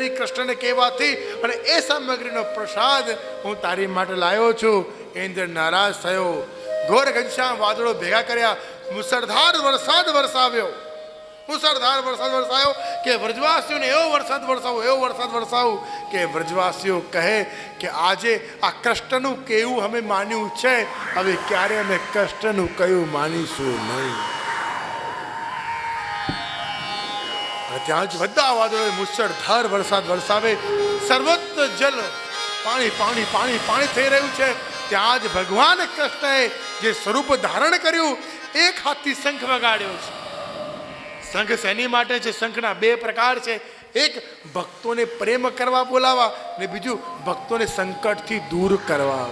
કરી કૃષ્ણને કહેવાથી અને એ સામગ્રીનો પ્રસાદ હું તારી માટે લાવ્યો છું. ઇન્દ્ર નારાજ થયો. ઘોર ઘનશ્યામ વાદળો ભેગા કર્યા. મુસળધાર વરસાદ વરસાવ્યો. મુસળધાર વરસાદ વરસાયો કે વ્રજવાસીઓને એવો વરસાદ વરસાવું કે વ્રજવાસીઓ કહે કે આજે આ કૃષ્ણનું કેવું અમે માન્યું છે, હવે ક્યારે અમે કૃષ્ણનું કયું માનીશું નહીં. ત્યાં જ બધા વાદળોએ મુસળધાર વરસાદ વરસાવે. સર્વત્ર જલ પાણી પાણી પાણી પાણી થઈ રહ્યું છે. ત્યાં જ ભગવાન કૃષ્ણએ જે સ્વરૂપ ધારણ કર્યું, એક હાથથી શંખ વગાડ્યો છે. શંખ શેની માટે છે? શંખના બે પ્રકાર છે. એક ભક્તોને પ્રેમ કરવા બોલાવા અને બીજું ભક્તોને સંકટથી દૂર કરવા.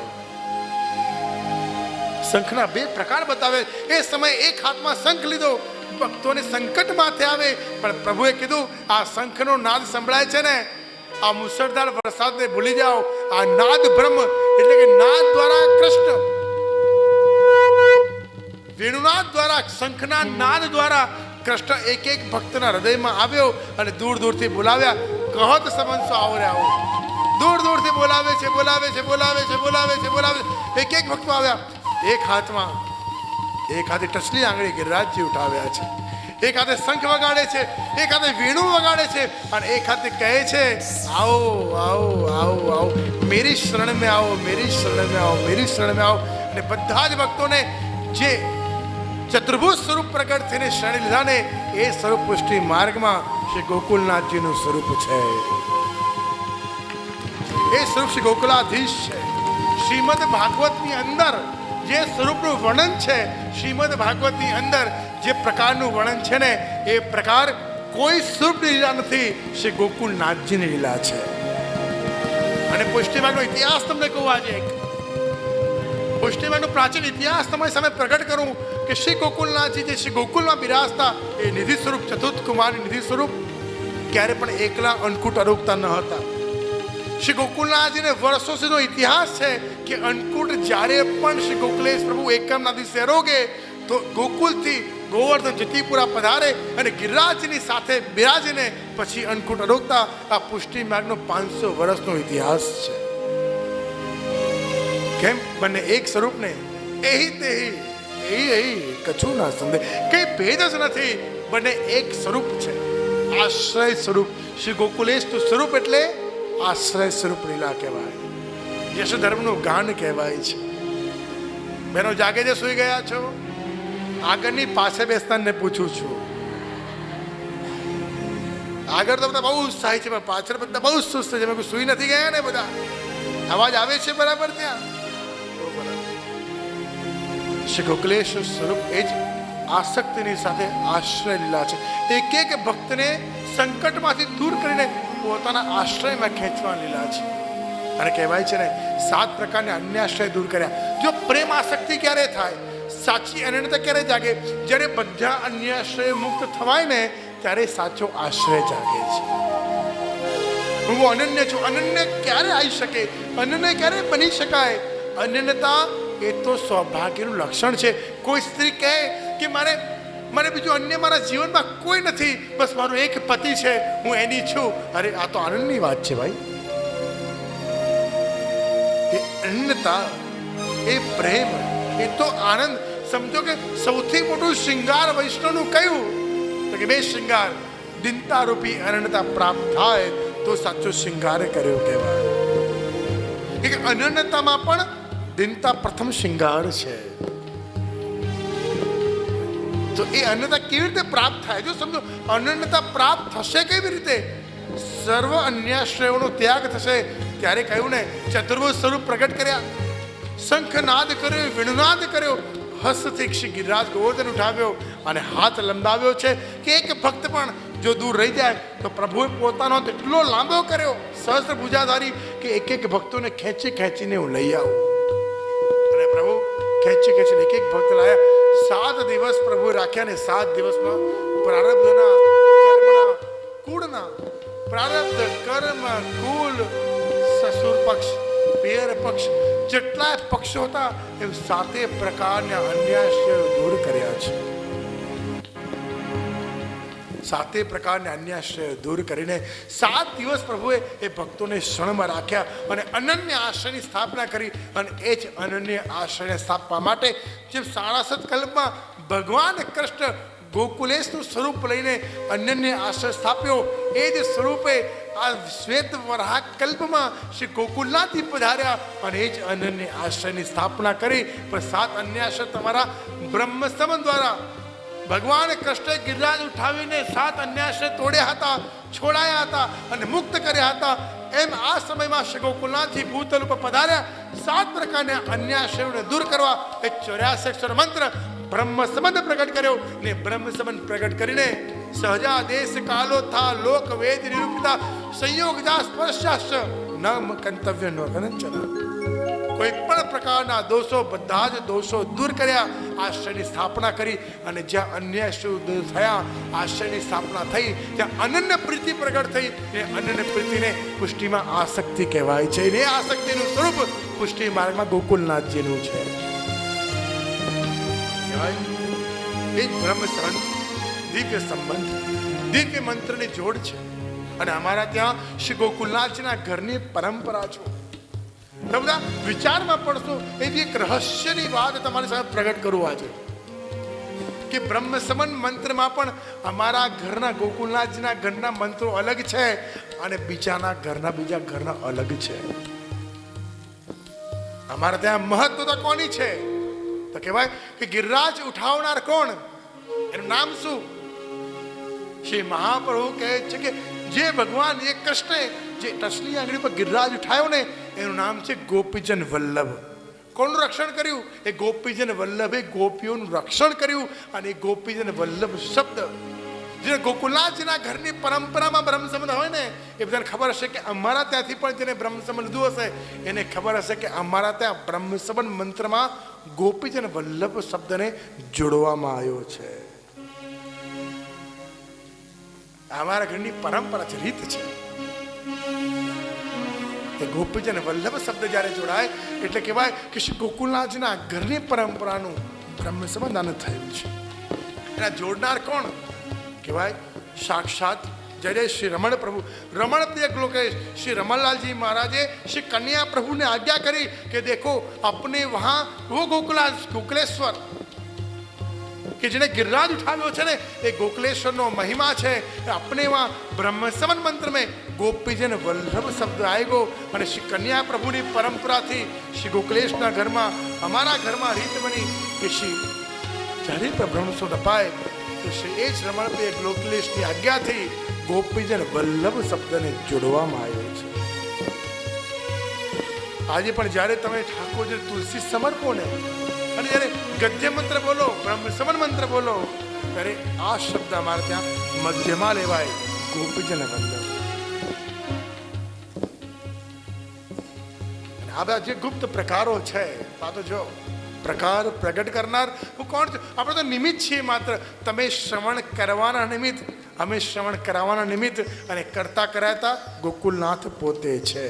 શંખના બે પ્રકાર બતાવે. એ સમયે એક હાથમાં શંખ લીધો, ભક્તોને સંકટ માથે આવે, પણ પ્રભુએ કીધું આ શંખનો નાદ સંભળાય છે ને, આ મુસળધાર વરસાદને ભૂલી જાઓ. આ નાદ બ્રહ્મ એટલે કે નાદ દ્વારા કૃષ્ણ, વેણુનાદ દ્વારા, શંખના નાદ દ્વારા કૃષ્ણ એક એક ભક્તના હૃદયમાં આવ્યો અને દૂર દૂરથી બોલાવ્યા. કહત સમનસો આવો રે આવો. દૂર દૂરથી બોલાવે છે, બોલાવે છે, બોલાવે છે, બોલાવે છે, બોલાવે છે. એક એક ભક્તો આવ્યા. એક હાથમાં, એક હાથે ટચલી આંગળી ગિરિરાજજી ઉઠાવ્યા છે, એક હાથે શંખ વગાડે છે, એક હાથે વીણું વગાડે છે અને એક હાથે કહે છે આવો આવો આવો આવો મેરી શરણ में आओ, मेरी शरण में आओ, मेरी शरण में आओ. અને બધા જ ભક્તોને જે ચતુર્ભુજ સ્વરૂપ પ્રગટ થઈને શરણ લીધા ને, એ સ્વરૂપ પુષ્ટિ માર્ગમાં શ્રી ગોકુલનાથજીનું સ્વરૂપ છે. એ સ્વરૂપ શ્રી ગોકુલાધીશ છે. શ્રીમદ ભાગવતની અંદર જે સ્વરૂપનું વર્ણન છે, શ્રીમદ ભાગવતની અંદર જે પ્રકારનું વર્ણન છે ને, એ પ્રકાર કોઈ સ્વરૂપની લીલા નથી, શ્રી ગોકુલનાથજીની લીલા છે. અને પુષ્ટિમાર્ગનો ઇતિહાસ તમને કહું. આજે પુષ્ટિમાર્ગનો પ્રાચીન ઇતિહાસ તમારી સામે પ્રગટ કરું કે શ્રી ગોકુલનાથજી જે શ્રી ગોકુલમાં બિરાજતા, એ નિધિ સ્વરૂપ, ચતુર્થ કુમાર નિધિ સ્વરૂપ, ક્યારે પણ એકલા અન્નકૂટ અરોગતા ન હતા. શ્રી ગોકુલનાથજીને વર્ષો સુધીનો ઇતિહાસ છે કે અન્નકૂટ જ્યારે પણ શ્રી ગોકુલેશ પ્રભુ એકમના દિવસે રોગે તો ગોકુલથી ગોવર્ધન જતીપુરા પધારે અને ગિરિરાજની સાથે બિરાજીને પછી અન્નકૂટ અરોગતા. આ પુષ્ટિ માર્ગનો 500 વર્ષનો ઇતિહાસ છે. કેમ? બંને એક સ્વરૂપને એહી તેહી એહી કછું ના સમજે, કઈ ભેદ જ નથી. બંને એક સ્વરૂપ છે, આશ્રય સ્વરૂપ. શ્રી ગોકુલેશનું સ્વરૂપ એટલે આશ્રય સ્વરૂપ લીલા કહેવાય. યશ ધર્મનું ગાન કહેવાય છે. બહેનો જાગે જે સુઈ ગયા છો, આગળની પાસે બેસતાને પૂછું છું. આગળ તો બધા બહુ ઉત્સાહી છે, પણ પાછળ બધા બહુ સુસ્ત છે. મેં સુઈ નથી ગયા ને બધા? અવાજ આવે છે બરાબર? ત્યાં શ્રી ગોકુલેશ સ્વરૂપ એ જ આસક્તિની સાથે આશ્રય લીલા છે. એક એક ભક્તને સંકટમાંથી દૂર કરીને પોતાના આશ્રયમાં ખેંચવા લીલા છે. અને કહેવાય છે ને, 7 પ્રકારના અન્ય આશ્રય દૂર કર્યા. જો પ્રેમ આસક્તિ ક્યારે થાય, સાચી અનન્યતા ક્યારે જાગે? જ્યારે બધા અન્ય આશ્રય મુક્ત થવાય ને, ત્યારે સાચો આશ્રય જાગે છે. હું અનન્ય છું. અનન્ય ક્યારે આવી શકે? અનન્ય ક્યારે બની શકાય? અનન્યતા એ તો સૌભાગ્યનું લક્ષણ છે. કોઈ સ્ત્રી કહે કે મને બીજું અન્ય મારા જીવનમાં કોઈ નથી, બસ મારો એક પતિ છે, હું એની છું. અરે આ તો આનંદની વાત છે ભાઈ. એ અનન્યતા, એ પ્રેમ, એ તો આનંદ. સમજો કે સૌથી મોટું શૃંગાર વૈષ્ણવનું કયું? તો કે બે શૃંગાર, દિનતા રૂપી અનન્યતા પ્રાપ્ત થાય તો સાચો શૃંગાર કર્યો કહેવાય. કે અનન્યતામાં પણ દિનતા પ્રથમ શૃંગાર છે. તો એ અનન્યતા કેવી રીતે પ્રાપ્ત થાય? જો સમજો, અનન્યતા પ્રાપ્ત થશે કેવી રીતે? સર્વ અન્યાશ્રયોનો ત્યાગ થશે. ત્યારે કહ્યું ને, ચતુર્ભુજ સ્વરૂપ પ્રગટ કર્યા, શંખનાદ કર્યો, વેણુનાદ કર્યો, હસ્તથી શ્રી ગિરિરાજ ગોવર્ધન ઉઠાવ્યો અને હાથ લંબાવ્યો છે કે એક ભક્ત પણ જો દૂર રહી જાય તો પ્રભુએ પોતાનો એટલો લાંબો કર્યો, સહસ્ત્ર ભુજાધારી, કે એક એક ભક્તોને ખેંચી ખેંચીને હું લઈ આવું. અને પ્રભુ ખેંચી ખેંચીને એક એક ભક્ત લાયા. 7 દિવસ પ્રભુ રાખ્યા ને 7 દિવસમાં પ્રારબ્ધના કર્મના કુળના, પ્રારબ્ધ કર્મ કુલ, સસુર પક્ષ, પેર પક્ષ, જેટલા પક્ષો હતા એ 7 પ્રકારના અન્યાશ્રયો દૂર કર્યા છે. સાતે પ્રકારના અન્યાશ્રય દૂર કરીને 7 દિવસ પ્રભુએ એ ભક્તોને શરણમાં રાખ્યા અને અનન્ય આશ્રયની સ્થાપના કરી. અને એ જ અનન્ય આશ્રયને સ્થાપવા માટે જેમ 67 કલ્પમાં ભગવાન કૃષ્ણ ગોકુલેશનું સ્વરૂપ લઈને અનન્ય આશ્રય સ્થાપ્યો, એ જ સ્વરૂપે આ શ્વેત વરાહ કલ્પમાં શ્રી ગોકુલનાથજી પધાર્યા અને એ જ અનન્ય આશ્રયની સ્થાપના કરી. પણ 7 અન્ય આશ્રય તમારા બ્રહ્મ સંબંધ દ્વારા ભગવાન કૃષ્ણે ગિરિરાજ ઉઠાવીને 7 અન્યાશ્રય તોડ્યા હતા, છોડાયા હતા અને મુક્ત કર્યા હતા. એમ આ સમયમાં શ્રી ગોકુલનાથજી ભૂતલ ઉપર પધાર્યા 7 પ્રકારના અન્યાશ્રયોને દૂર કરવા એ 84 અક્ષર મંત્ર બ્રહ્મ સંબંધ પ્રગટ કર્યો. ને બ્રહ્મ સંબંધ પ્રગટ કરીને સહજા દેશ કાલો થા લોક વેદ નિરૂપિતા સંયોગજા સ્પર્શાશ્ચ ન કંતવ્ય નો કંચના. કોઈ પણ પ્રકારના દોષો, બધા જ દોષો દૂર કર્યા, આશ્રયની સ્થાપના કરી. અને જ્યાં અન્ય દૂર થયા, આશ્રયની સ્થાપના થઈ, ત્યાં અનન્ય પ્રીતિ પ્રગટ થઈ. એ અનન્ય પ્રીતિને પુષ્ટિમાં આસક્તિ કહેવાય છે. ને આસક્તિનું સ્વરૂપ પુષ્ટિ માર્ગમાં ગોકુલનાથજીનું છે. એ જ બ્રહ્મ સંબંધ, દિવ્ય સંબંધ, દિવ્ય મંત્રની જોડ છે. અને અમારા ત્યાં શ્રી ગોકુલનાથજીના ઘરની પરંપરા છે. બધા વિચારમાં પડશો એવી એક રહસ્યની વાત તમારી સામે પ્રગટ કરું આજે, કે બ્રહ્મ સંબંધ મંત્રમાં પણ અમારા ઘરના ગોકુલનાથજીના ઘરના મંત્રો અલગ છે અને બીજા ઘરના અલગ છે. અમારા ત્યાં મહત્વતા કોની છે તો કહેવાય કે ગિરિરાજ ઉઠાવનાર કોણ, એનું નામ શું? શ્રી મહાપ્રભુ કહે છે કે જે ભગવાન એ કૃષ્ણે જે ટસલી આંગળી પર ગિરિરાજ ઉઠાવ્યો ને એનું નામ છે ગોપીજન વલ્લભ. કોનું રક્ષણ કર્યું? એ ગોપીજન વલ્લભે ગોપીઓનું રક્ષણ કર્યું. અને એ ગોપીજન વલ્લભ શબ્દ જે ગોકુલનાથજીના ઘરની પરંપરામાં બ્રહ્મ સંબંધ હોય ને એ બધાને ખબર હશે કે અમારા ત્યાંથી પણ જેને બ્રહ્મ સંબંધ લીધું હશે એને ખબર હશે કે અમારા ત્યાં બ્રહ્મ સંબંધ મંત્રમાં ગોપીજન વલ્લભ શબ્દને જોડવામાં આવ્યો છે. અમારા ઘરની પરંપરા છે, રીત છે. ગોપીજન વલ્લભ શબ્દ જ્યારે જોડાય એટલે કહેવાય કે શ્રી ગોકુલનાથજીના ઘરની પરંપરાનું બ્રહ્મ સંબંધ આનંદ થયું છે. એના જોડનાર કોણ કહેવાય? સાક્ષાત જય શ્રી રમણ પ્રભુ. રમણ પ્રિય લોકેશ શ્રી રમણલાલજી મહારાજે શ્રી કન્યા પ્રભુને આજ્ઞા કરી કે દેખો अपने वहां वो ગોકુલેશ્વર કે જેને ગિરિરાજ ઉઠાવ્યો છે ને એ ગોકુલેશ્વરનો મહિમા છે. अपने वहां બ્રહ્મ સંબંધ મંત્ર में ગોપીજન વલ્લભ શબ્દ આવ્યો. અને શ્રી કન્યા પ્રભુની પરંપરાથી શ્રી ગોકુલેશના ઘરમાં અમારા ઘરમાં રીત બની કે શ્રી જ્યારે પણ બ્રહ્મસોદ અપાય તો શ્રી એ જ રમણપ્રિય ગોકુલેશની આજ્ઞાથી ગોપીજન વલ્લભ શબ્દને જોડવામાં આવ્યો છે. આજે પણ જ્યારે તમે ઠાકોરજી તુલસી સમર્પો ને અને જ્યારે ગદ્ય મંત્ર બોલો, બ્રહ્મ સંબંધ મંત્ર બોલો, ત્યારે આ શબ્દ અમારે ત્યાં મધ્યમાં લેવાય, ગોપીજન વલ્લભ. આ બધા જે ગુપ્ત પ્રકારો છે આ તો જો પ્રકાર પ્રગટ કરનાર હું કોણ છું? આપણે તો નિમિત્ત છીએ માત્ર. તમે શ્રવણ કરવાના નિમિત્ત, અમે શ્રવણ કરાવવાના નિમિત્ત, અને કરતા કરાતા ગોકુલનાથ પોતે છે.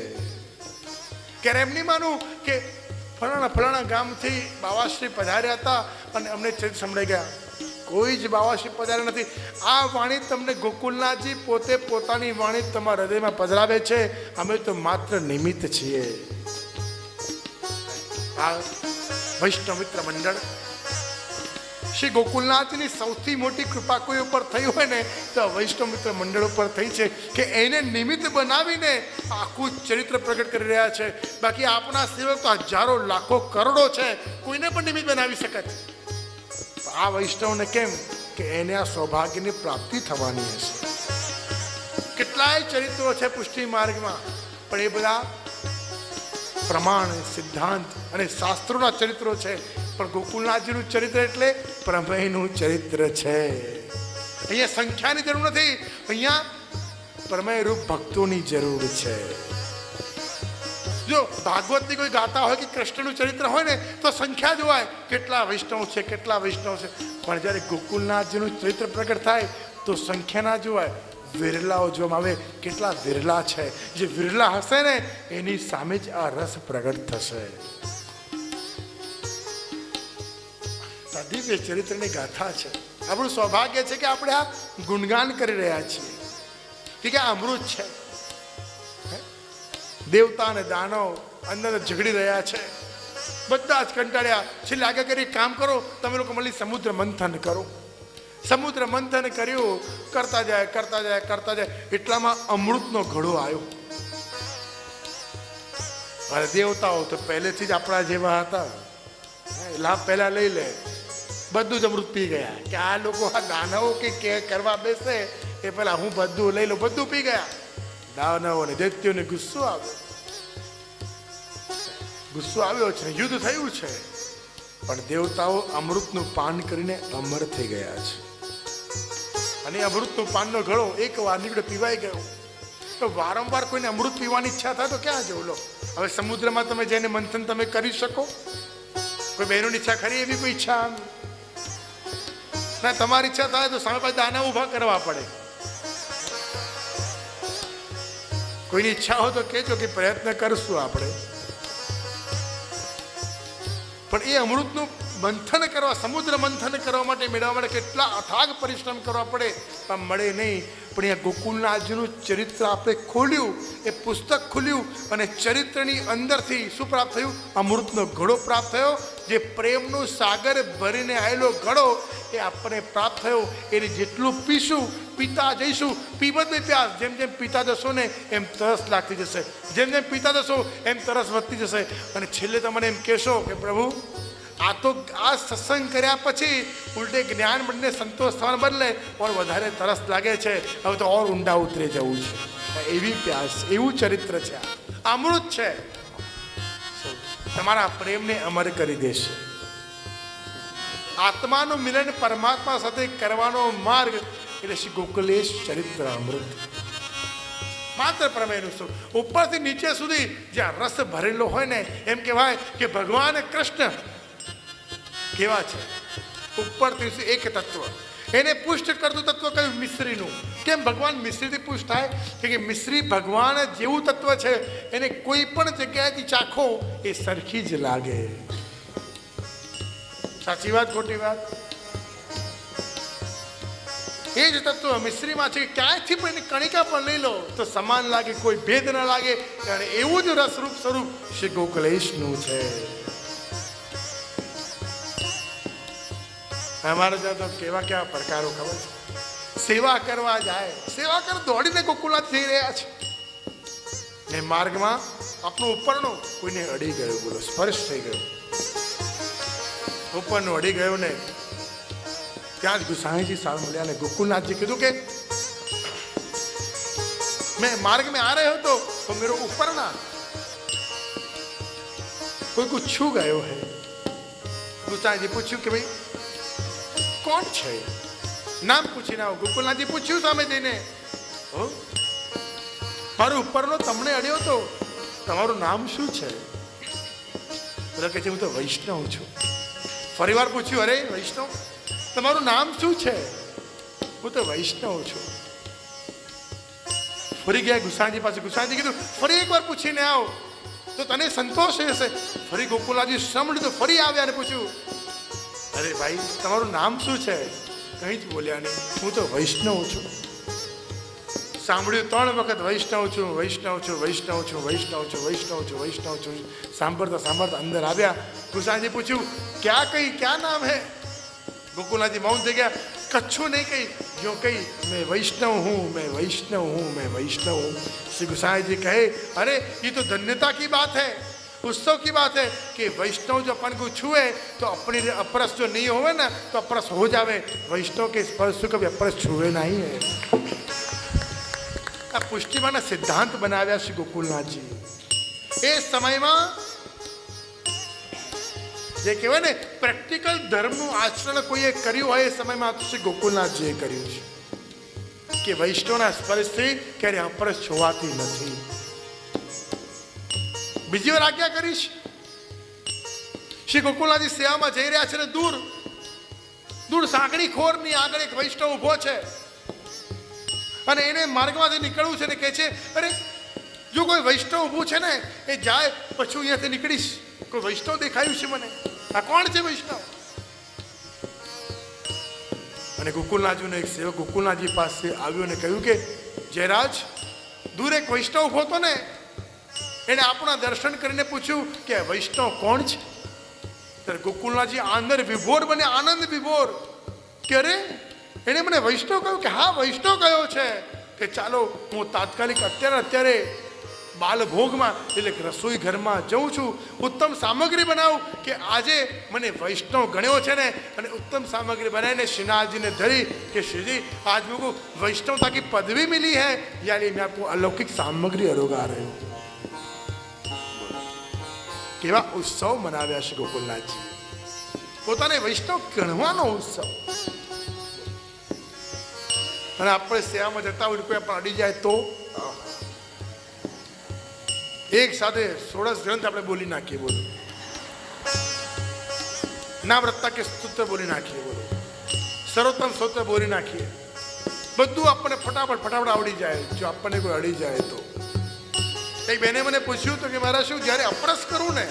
ક્યારે એમ નહીં માનું કે ફલાણા ગામથી બાવાશ્રી પધાર્યા હતા અને અમને ચરિત્ર સંભળાઈ ગયા. કોઈ જ બાવાશ્રી પધાર્યા નથી. આ વાણી તમને ગોકુલનાથજી પોતે પોતાની વાણી તમારા હૃદયમાં પધરાવે છે. અમે તો માત્ર નિમિત્ત છીએ. આ વૈષ્ણવ મિત્ર મંડળ શ્રી ગોકુલનાથની સૌથી મોટી કૃપા કોઈ ઉપર થઈ હોય ને તો વૈષ્ણવ મિત્ર મંડળ ઉપર થઈ છે કે એને નિમિત્ત બનાવીને આખું ચરિત્ર પ્રગટ કરી રહ્યા છે. બાકી આપણા સેવક તો હજારો લાખો કરોડો છે, કોઈને પણ નિમિત્ત બનાવી શકે. આ વૈષ્ણવને કેમ કે એને આ સૌભાગ્યની પ્રાપ્તિ થવાની હશે. કેટલાય ચરિત્રો છે પુષ્ટિ માર્ગમાં, પણ એ બધા પ્રમાણ, સિદ્ધાંત અને શાસ્ત્રોના ચરિત્રો છે. પણ ગોકુલનાથજીનું ચરિત્ર એટલે પ્રમેયનું ચરિત્ર છે. અહીંયા સંખ્યાની જરૂર નથી, અહીંયા પ્રમેય રૂપ ભક્તોની જરૂર છે. જો ભાગવતની કોઈ ગાતા હોય કે કૃષ્ણનું ચરિત્ર હોય ને તો સંખ્યા જોવાય, કેટલા વૈષ્ણવ છે, કેટલા વૈષ્ણવ છે. પણ જ્યારે ગોકુલનાથજીનું ચરિત્ર પ્રગટ થાય તો સંખ્યા ના જોવાય, વિરલાઓ જોવામાં આવે. કેટલા વિરલા છે. જે વિરલા હશે ને એની સામે જ આ રસ પ્રગટ થશે. દિવ્ય ચરિત્રની ગાથા છે. આપણું સૌભાગ્ય છે કે આપણે આ ગુણગાન કરી રહ્યા છીએ કે આ અમૃત છે. દેવતા અને દાનવ અંદર ઝઘડી રહ્યા છે, બધા જ કંટાળ્યા. છેલ્લે આગળ કરી કામ કરો, તમે લોકો મળી સમુદ્ર મંથન કરો. સમુદ્ર મંથન કર્યું, કરતા જાય કરતા જાય કરતા જાય, એટલામાં અમૃતનો ઘડો આવ્યો. અને દેવતાઓ તો પહેલેથી જ આપણા જેવા હતા, લાભ પહેલા લઈ લે, બધું જ અમૃત પી ગયા. કે આ લોકો આ દાનવો કે કરવા બેસે એ પહેલા હું બધું લઈ લઉં, બધું પી ગયા. દાનવોને દૈત્યોને ગુસ્સો આવ્યો, ગુસ્સો આવ્યો છે, યુદ્ધ થયું છે, પણ દેવતાઓ અમૃતનું પાન કરીને અમર થઈ ગયા છે. અને અમૃતનું પાનનો ઘડો એક વાર નીકળે પીવાઈ ગયો. તો વારંવાર કોઈને અમૃત પીવાની ઈચ્છા થાય તો ક્યાં જવું? લો, હવે સમુદ્રમાં તમે જઈને મંથન તમે કરી શકો? કોઈ બહેનોની ઈચ્છા ખરી? એવી કોઈ ઈચ્છા ના. તમારી ઈચ્છા થાય તો સામે પાસે દાના ઊભા કરવા પડે. કોઈની ઈચ્છા હોય તો કહેજો કે પ્રયત્ન કરશું આપણે. પણ એ અમૃતનું મંથન કરવા, સમુદ્ર મંથન કરવા માટે, મેળવવા માટે કેટલા અથાગ પરિશ્રમ કરવા પડે, પણ મળે નહીં. પણ એ ગોકુલનાથજીનું ચરિત્ર આપણે ખોલ્યું, એ પુસ્તક ખોલ્યું અને ચરિત્રની અંદરથી શું પ્રાપ્ત થયું? અમૃતનો ઘડો પ્રાપ્ત થયો. જે પ્રેમનું સાગર ભરીને આવેલો ઘડો એ આપણને પ્રાપ્ત થયો. એને જેટલું પીશું, પીતા જઈશું, પીબત પ્યાસ, જેમ જેમ પીતા જશો ને એમ તરસ લાગતી જશે, જેમ જેમ પીતા જશો એમ તરસ વધતી જશે. અને છેલ્લે તમને એમ કહેશો કે પ્રભુ આ તો આ સત્સંગ કર્યા પછી ઉલટે જ્ઞાન મળીને સંતોષ થવાને બદલે ઓર વધારે તરસ લાગે છે, હવે તો ઓર ઊંડા ઉતરે જવું છે. એવી પ્યાસ, એવું ચરિત્ર છે, આ અમૃત છે, તમારા પ્રેમને અમર કરી દેશે. આત્માનું મિલન પરમાત્મા સાથે કરવાનો માર્ગ એટલે શ્રી ગોકુલેશ ચરિત્ર અમૃત. માત્ર પ્રમેયનું શું, ઉપરથી નીચે સુધી જ્યાં રસ ભરેલો હોય ને, એમ કહેવાય કે ભગવાન કૃષ્ણ કેવા છે? ઉપરથી એક તત્વ, એને પુષ્ટ કરતું તત્વ કયું? મિશ્રીનું. કેમ ભગવાન મિશ્રીથી પુષ્ટ થાય? કે મિશ્રી ભગવાન જેવું તત્વ છે, એને કોઈ પણ જગ્યાએથી ચાખો એ સરખી જ લાગે. સાચી વાત ખોટી વાત? એ જ તત્વ મિશ્રીમાં છે, ક્યાંયથી પણ એની કણિકા પણ લઈ લો તો સમાન લાગે, કોઈ ભેદ ન લાગે. અને એવું જ રસરૂપ સ્વરૂપ શ્રી ગોકુલેશનું છે. અમારે ત્યાં તો કેવા પ્રકારો ખબર છે? સેવા કરવા જાય, સેવા કર દોડીને ગોકુલનાથ જઈ રહ્યા છે ને માર્ગમાં આપણું ઉપરનું કોઈને અડી ગયું, બોલો સ્પર્શ થઈ ગયો, ઉપરનું અડી ગયો ને ત્યાં જ ગુસાઈજી સાળ મળ્યા ને ગોકુલનાથજી કીધું કે मैं मार्ग में आ रहे हो तो मेरे ऊपर ना कोई कुछ छू गयो है. ગુસાઈજી પૂછ્યું કે ભાઈ કોણ છે? નામ પૂછીને આવો. ગોકુલનાથજી પૂછ્યું સામે જઈને, મારો ઉપરનો તમને અડ્યો તો તમારું નામ શું છે? બધા કહે છે હું તો વૈષ્ણવ છું. ફરી વાર પૂછ્યું, અરે વૈષ્ણવ તમારું નામ શું છે? હું તો વૈષ્ણવ છું. ફરી ગયા ગુસાઈજી પાસે. ગુસાઈજી કીધું ફરી એકવાર પૂછીને આવો તો તને સંતોષ હશે. ફરી ગોકુલનાથજી સાંભળ્યું તો ફરી આવ્યા અને પૂછ્યું, અરે ભાઈ તમારું નામ શું છે? કંઈ જ બોલ્યા નહીં, હું તો વૈષ્ણવ છું. સાંભળ્યું 3 વખત, વૈષ્ણવ છું, વૈષ્ણવ છું, વૈષ્ણવ છું, વૈષ્ણવ છું, વૈષ્ણવ છું, વૈષ્ણવ છું. સાંભળતા સાંભળતા અંદર આવ્યા. ગુસાઈજી પૂછ્યું ક્યાં નામ હે? ગોકુલનાથજી મૌન થઈ ગયા. કચ્છું નહીં કહી, જો કહી मैं वैष्णव हूँ, मैं वैष्णव हूँ, मैं वैष्णव हूँ. श्री गुसाई जी कहे, अरे ये तो धन्यता की बात है, उत्सव की बात है कि वैष्णव जो अपन को छुए तो अपनी अपरस जो नहीं होवे ना तो अपरस हो जावे. वैष्णव के स्पर्श कभी अपरस छुए नहीं है. આ પુષ્ટિમાના સિદ્ધાંત બનાવ્યા શ્રી ગોકુલનાથજી. એ સમયમાં જે કહેવાય ને પ્રેક્ટિકલ ધર્મનું આચરણ કોઈએ કર્યું હોય એ સમયમાં શ્રી ગોકુલનાથજીએ કર્યું છે કે વૈષ્ણવના સ્પર્શથી ક્યારે અપરસ છોવાતી નથી. બીજી વાર આજ્ઞા કરીશ. શ્રી ગોકુલનાથજી સેવામાં જઈ રહ્યા છે ને દૂર સાંકડી ખોરની આગળ એક વૈષ્ણવ ઉભો છે અને એને માર્ગમાંથી નીકળવું છે ને કહે છે, અરે જો કોઈ વૈષ્ણવ ઊભું છે ને એ જાય પછી અહીંયાથી નીકળીશ. કોઈ વૈષ્ણવ દેખાયું છે મને, આ કોણ છે વૈષ્ણવ? અને ગોકુલનાથજીનો એક સેવક ગોકુલનાથજી પાસે આવ્યો અને કહ્યું કે જયરાજ, દૂર એક વૈષ્ણવ ઉભો હતો ને, એને આપણા દર્શન કરીને પૂછ્યું કે વૈષ્ણવ કોણ છે? ત્યારે ગોકુલનાથજી આનંદ વિભોર બને, આનંદ વિભોર કે અરે, એને મને વૈષ્ણવ કહ્યું કે હા વૈષ્ણવ કયો છે, કે ચાલો હું તાત્કાલિક અત્યારે બાલભોગમાં એટલે કે રસોઈ ઘરમાં જઉં છું, ઉત્તમ સામગ્રી બનાવું કે આજે મને વૈષ્ણવ ગણ્યો છે ને, અને ઉત્તમ સામગ્રી बनाने श्रीनाथजी ने धरी कि श्री जी आज मेरे को वैष्णवता की पदवी मिली है, यानी मैं आपको अलौकिक सामग्री अरोगा रहे हूँ। केवा उत्सव मनाव्या છે ગોકુલનાથજી, પોતાને વૈષ્ણવ ગણવાનો ઉત્સવ। અને આપણે સેવામાં જતા હોય કોઈ પણ અડી જાય તો એક સાથે 16 ગ્રંથ આપણે બોલી નાખીએ, બોલો નાવ્રતા કે સ્તુત્ર બોલી નાખીએ, બોલો સર્વોત્તમ સ્તોત્ર બોલી નાખીએ, બધું આપણને ફટાફટ આવડી જાય। જો આપણને કોઈ અડી જાય તો એક બેને મને પૂછ્યું તો કે મારા શું જ્યારે અપરસ કરું ને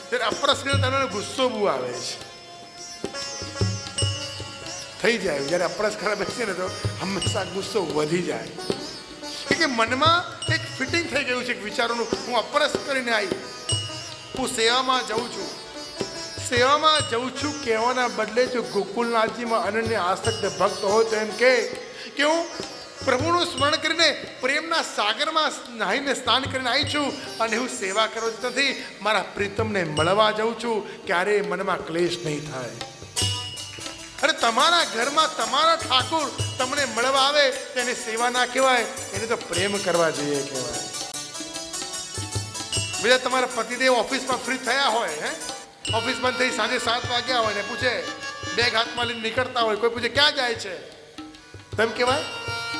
ત્યારે અપરસ કરીને તમને ગુસ્સો બહુ આવે છે, થઈ જાય જ્યારે અપરસ કરવા બેસીએ ને તો હંમેશા ગુસ્સો વધી જાય, કે મનમાં એક ફિટિંગ થઈ ગયું છે વિચારોનું, હું અપરસ કરીને આવી, હું સેવામાં જઉં છું કહેવાના બદલે જો ગોકુલનાથજીમાં અનન્ય આસક્ત ભક્ત હોય તો એમ કે હું પ્રભુનું સ્મરણ કરીને પ્રેમના સાગરમાં નાહીને સ્નાન કરીને આવી છું અને હું સેવા કરું નથી, મારા પ્રીતમને મળવા જાઉં છું, ક્યારેય મનમાં ક્લેશ નહીં થાય। અરે તમારા ઘરમાં તમારા ઠાકોર તમને મળવા આવે તેને સેવા ના કહેવાય, એને તો પ્રેમ કરવા જોઈએ કહેવાય। બીજા તમારા પતિદેવ ઓફિસમાં ફ્રી થયા હોય, ઓફિસ બંધ થઈ સાંજે 7 વાગ્યા હોય ને પૂછે, બેગ હાથમાં લઈને નીકળતા હોય, કોઈ પૂછે ક્યાં જાય છે, તેમ કહેવાય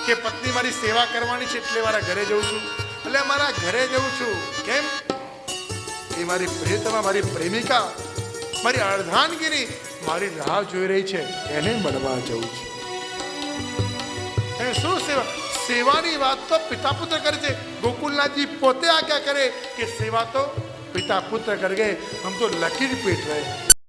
કે પત્ની મારી સેવા કરવાની છે એટલે મારા ઘરે જઉં છું, એટલે મારા ઘરે જઉં છું કેમ એ મારી પ્રિયતમા, મારી પ્રેમિકા, મારી અર્ધાંગીની મારી રાહ જોઈ રહી છે, એને મળવા જવું છે। શું સેવા? સેવાની વાત તો પિતા પુત્ર કરે છે, ગોકુલનાથજી પોતે આજ્ञा કરે કે સેવા તો पिता पुत्र करके हम तो लकीर पीट रहे।